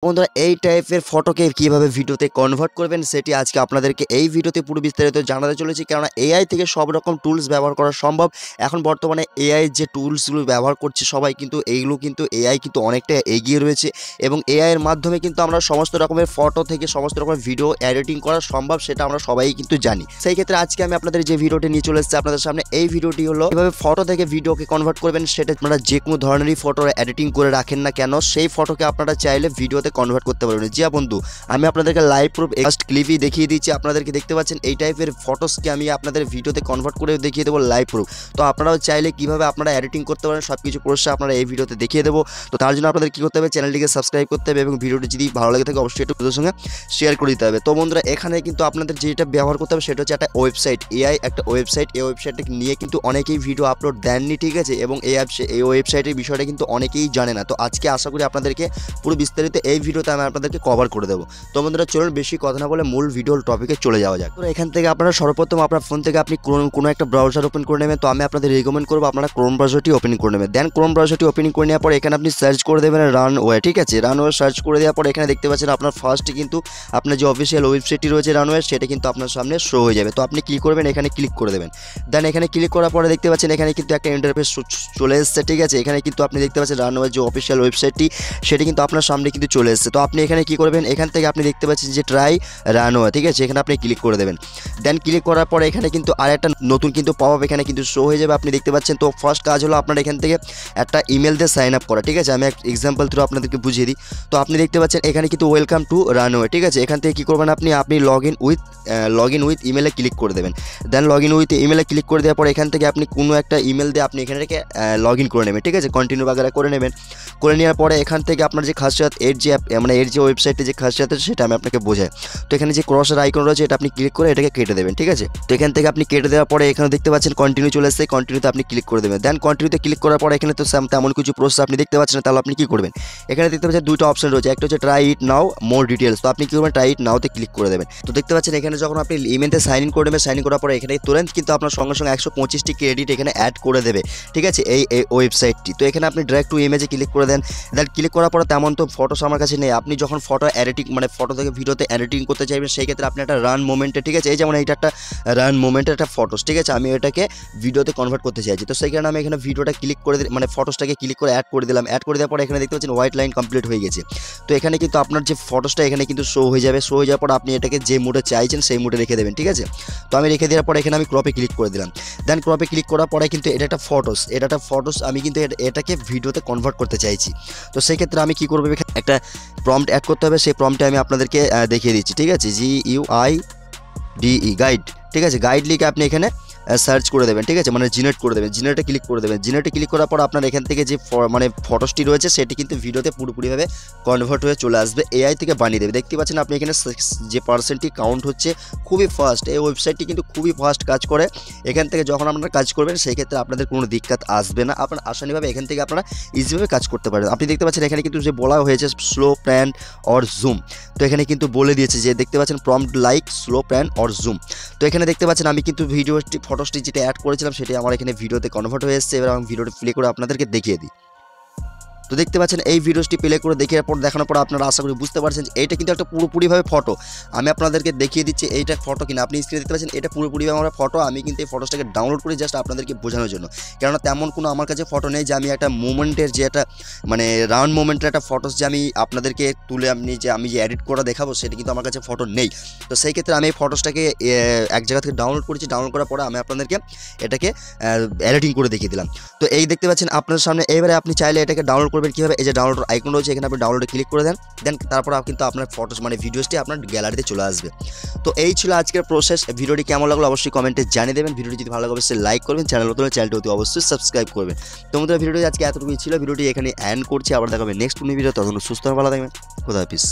বন্ধুরা এই টাইপের ফটোকে কিভাবে ভিডিওতে কনভার্ট করবেন সেটি আজকে আপনাদেরকে এই ভিডিওতে পুরো বিস্তারিত জানাতে চলেছি। কেননা এআই থেকে সব রকম টুলস ব্যবহার করা সম্ভব। এখন বর্তমানে এআই যে টুলসগুলো ব্যবহার করছে সবাই কিন্তু এইগুলো কিন্তু এআই কিন্তু অনেকটা এগিয়ে রয়েছে এবং এআই এর মাধ্যমে কিন্তু আমরা সমস্ত রকমের ফটো থেকে সমস্ত রকমের ভিডিও এডিটিং করা সম্ভব, সেটা আমরা সবাই কিন্তু জানি। সেই ক্ষেত্রে আজকে আমি আপনাদের যে ভিডিওটি নিয়ে চলে এসেছি আপনাদের সামনে, এই ভিডিওটি হলো কিভাবে ফটো থেকে ভিডিওকে কনভার্ট করবেন। সেটা আপনারা যে কোনো ধরনেরই ফটো এডিটিং করে রাখেন না কেন, সেই ফটোকে আপনারা চাইলে ভিডিওতে কনভার্ট করতে পারবেন। জি বন্ধু, আমি আপনাদেরকে লাইভ প্রুফ ফার্স্ট ক্লিপই দেখিয়ে দিচ্ছি। আপনাদেরকে দেখতে পাচ্ছেন এই টাইপের ফটোসকে আমি আপনাদের ভিডিওতে কনভার্ট করে দেখিয়ে দেবো লাইভ প্রুফ। তো আপনারাও চাইলে কিভাবে আপনারা এডিটিং করতে পারেন সবকিছু প্রসেস আপনারা এই ভিডিওতে দেখিয়ে দেবো। তো তার জন্য আপনাদের কি করতে হবে, চ্যানেলটিকে সাবস্ক্রাইব করতে হবে এবং ভিডিওটি যদি ভালো লাগে থাকে অবশ্যই একটু ওদের সঙ্গে শেয়ার করে দিতে হবে। তো বন্ধুরা, এখানে কিন্তু আপনাদের যেটা ব্যবহার করতে হবে সেটা হচ্ছে একটা ওয়েবসাইট, এআই একটা ওয়েবসাইট। এই ওয়েবসাইটটাকে নিয়ে কিন্তু অনেকেই ভিডিও আপলোড দেননি, ঠিক আছে, এবং এই ওয়েবসাইটের বিষয়টা কিন্তু অনেকেই জানে না। তো আজকে আশা করি আপনাদেরকে পুরো বিস্তারিত এই ভিডিওতে আমি আপনাদেরকে কভার করে দেবো। তো বন্ধুরা চলুন বেশি কথা না বলে মূল ভিডিওর টপিকে চলে যাওয়া যাক। তো এখান থেকে আপনারা সর্বপ্রথম আপনার ফোন থেকে আপনি কোনো একটা ব্রাউজার ওপেন করে নেবেন। তো আমি আপনাদের রেকমেন্ড করবো আপনারা ক্রোম ব্রাউজারটি ওপেন করে নেবেন। দেন ক্রোম ব্রাউজারটি ওপেনিং করে নেওয়ার পর এখানে আপনি সার্চ করে দেবেন রানওয়ে, ঠিক আছে। রানওয়ে সার্চ করে দেওয়ার পর এখানে দেখতে পাচ্ছেন আপনার ফার্স্টে কিন্তু আপনার যে অফিসিয়াল ওয়েবসাইটটি রয়েছে রানওয়ে, সেটা কিন্তু আপনার সামনে শো হয়ে যাবে। তো আপনি কী করবেন, এখানে ক্লিক করে দেবেন। দেন এখানে ক্লিক করার পরে দেখতে পাচ্ছেন এখানে কিন্তু একটা ইন্টারফেস চলে এসেছে, ঠিক আছে। এখানে কিন্তু আপনি দেখতে পাচ্ছেন রানওয়ে যে অফিসিয়াল ওয়েবসাইটটি সেটি কিন্তু আপনার সামনে কিন্তু চলে এসেছে। তো আপনি এখানে কী করবেন, এখান থেকে আপনি দেখতে পাচ্ছেন যে ট্রাই রানওয়ে, ঠিক আছে, এখানে আপনি ক্লিক করে দেবেন। দেন ক্লিক করার পরে এখানে কিন্তু আর একটা নতুন কিন্তু পপ আপ এখানে কিন্তু শো হয়ে যাবে, আপনি দেখতে পাচ্ছেন। তো ফার্স্ট কাজ হলো আপনার এখান থেকে একটা ইমেল দিয়ে সাইন আপ করা, ঠিক আছে। আমি এক এক্সাম্পল থ্রু আপনাদেরকে বুঝিয়ে দিই। তো আপনি দেখতে পাচ্ছেন এখানে কিন্তু ওয়েলকাম টু রানওয়ে, ঠিক আছে। এখান থেকে কী করবেন, আপনি লগ ইন উইথ ইমেলে ক্লিক করে দেবেন। দেন লগ ইন উইথ ইমেলে ক্লিক করে দেওয়ার পর এখান থেকে আপনি কোনো একটা ইমেল দিয়ে আপনি এখানে থেকে লগ ইন করে নেবেন, ঠিক আছে। কন্টিনিউ বাগেরা করে নেবেন। করে নেওয়ার পরে এখান থেকে আপনার যে খাসিয়াত এর যে ওয়েবসাইটে যে খাসিয়াত আছে সেটা আমি আপনাকে বোঝাই। তো এখানে যে ক্রসের আইকন রয়েছে এটা আপনি ক্লিক করে এটাকে কেটে দেবেন, ঠিক আছে। তো এখান থেকে আপনি কেটে দেওয়ার পরে এখানে দেখতে পাচ্ছেন কন্টিনিউ চলে এসেছে, কন্টিনিউতে আপনি ক্লিক করে দেবেন। দেন কন্টিনিউতে ক্লিক করার পরে এখানে তো তেমন কিছু প্রসেস আপনি দেখতে পাচ্ছেন না, তাহলে আপনি কী করবেন, এখানে দেখতে পাচ্ছেন দুটো অপশন রয়েছে, একটা হচ্ছে try it now more details. তো আপনি কী করবেন, ট্রাই ইট নাওতে ক্লিক করে দেবেন। তো দেখতে পাচ্ছেন এখানে যখন আপনি ইমেলতে সাইন ইন করে নেবেন, সাইন ইন করার পরে এখানে তুরন্ত কিন্তু আপনার সঙ্গে সঙ্গে 125টি ক্রেডিট এখানে অ্যাড করে দেবে, ঠিক আছে, এই ওয়েবসাইটটি। তো এখানে আপনি ডাইরেক্ট টু ইমেজে ক্লিক করে দেন। দেন ক্লিক করার পরে তেমন তো ফটোস আমার কাছে নেই। আপনি যখন ফটো এডিটিং ফটো থেকে ভিডিওতে এডিটিং করতে চাইবেন সেই ক্ষেত্রে আপনি একটা রান মোমেন্টে, ঠিক আছে, এই যেমন এইটা একটা রান মোমেন্টের একটা ফটোস, ঠিক আছে, আমি এটাকে ভিডিওতে কনভার্ট করতে চাইছি। তো সেই কারণে আমি এখানে ভিডিওটা ক্লিক করে ফটোসটাকে ক্লিক করে অ্যাড করে দিলাম। অ্যাড করে দেওয়ার পরে এখানে দেখতে পাচ্ছেন হোয়াইট লাইন কমপ্লিট হয়ে গেছে। তো এখানে কিন্তু আপনার যে ফটোসটা এখানে কিন্তু শো হয়ে যাবে। শো হয়ে যাওয়ার পর আপনি এটাকে যে মুডে চাইছেন সেই মুডে রেখে দেবেন, ঠিক আছে। তো আমি রেখে দেওয়ার পরে এখানে আমি ক্রপে ক্লিক করে দিলাম। দেন ক্রপে ক্লিক করার পরে কিন্তু এটা একটা ফটোস আমি কিন্তু এটাকে ভিডিওতে কনভার্ট করতে চাইছি। তো সেই ক্ষেত্রে আমি কী করবো, একটা প্রম্পট অ্যাড করতে হবে। সেই প্রম্পটে আমি আপনাদেরকে দেখিয়ে দিচ্ছি, ঠিক আছে। GUIDE গাইড, ঠিক আছে, গাইড লিখে আপনি এখানে সার্চ করে দেবেন, ঠিক আছে, জেনারেট করে দেবেন। জেনারেটে ক্লিক করে দেবেন। জেনারেটে ক্লিক করার পর আপনার এখান থেকে যে ফটোসটি রয়েছে সেটি কিন্তু ভিডিওতে পুরোপুরিভাবে কনভার্ট হয়ে চলে আসবে, এআই থেকে বানিয়ে দেবে। দেখতে পাচ্ছেন আপনি এখানে যে পার্সেন্টটি কাউন্ট হচ্ছে খুবই ফাস্ট। এই ওয়েবসাইটটি কিন্তু খুবই ফাস্ট কাজ করে। এখান থেকে যখন আপনারা কাজ করবেন সেই ক্ষেত্রে আপনাদের কোনো দিক্কত আসবে না। আপনার আসানিভাবে এখান থেকে আপনারা ইজিভাবে কাজ করতে পারেন। আপনি দেখতে পাচ্ছেন এখানে কিন্তু যে বলা হয়েছে স্লো প্যান অর জুম, তো এখানে কিন্তু বলে দিয়েছে যে দেখতে পাচ্ছেন prompt like slow pan or zoom. তো এখানে দেখতে পাচ্ছেন আমি কিন্তু ফটোসটি যেটা অ্যাড করেছিলাম সেটি আমার এখানে ভিডিওতে কনভার্ট হয়ে এসেছে। এবার আমি ভিডিওটি প্লে করে আপনাদেরকে দেখিয়ে দিই। তো দেখতে পাচ্ছেন এই ভিডিওটি প্লে করে দেখানোর পর আপনারা আশা করি বুঝতে পারছেন যে এইটা কিন্তু একটা পুরোপুরিভাবে ফটো। আমি আপনাদেরকে দেখিয়ে দিচ্ছি এইটা ফটো কিনা। আপনি স্ক্রিনে দেখতে পাচ্ছেন এটা পুরোপুরিভাবে আমার ফটো। আমি কিন্তু এই ফটোসটাকে ডাউনলোড করি জাস্ট আপনাদেরকে বোঝানোর জন্য, কেননা তেমন কোনো আমার কাছে ফটো নেই যে আমি একটা মুমেন্টের যে একটা রাউন্ড মুমেন্টের একটা ফটোস যে আমি আপনাদেরকে তুলে আমি যে এডিট করা দেখাবো সেটা কিন্তু আমার কাছে ফটো নেই। তো সেই ক্ষেত্রে আমি এই ফটোসটাকে এক জায়গা থেকে ডাউনলোড করেছি। ডাউনলোড করার পরে আমি আপনাদেরকে এটাকে এডিটিং করে দেখিয়ে দিলাম। তো এই দেখতে পাচ্ছেন আপনার সামনে। এবারে আপনি চাইলে এটাকে ডাউনলোড করবেন কীভাবে, এই যে ডাউনলোড আইকন রয়েছে এখানে আপনি ডাউনলোডে ক্লিক করে দেন। দেন তারপর কিন্তু আপনার ফটোস ভিডিওসটি আপনার গ্যালারিতে চলে আসবে। তো এই ছিল আজকের প্রসেস। ভিডিওটি কেমন লাগলো অবশ্যই কমেন্টে জানিয়ে দেবেন। ভিডিওটি যদি ভালো লাগে অবশ্যই লাইক করবেন, চ্যানেলটি অবশ্যই সাবস্ক্রাইব করবেন। তোমাদের ভিডিওটি আজকে এতটুকুই ছিল। ভিডিওটি এখানে এন্ড করছি, আবার দেখা হবে নেক্সট কোনো ভিডিও। তখন সুস্থ ভালো থাকবেন। খোদা হাফেজ।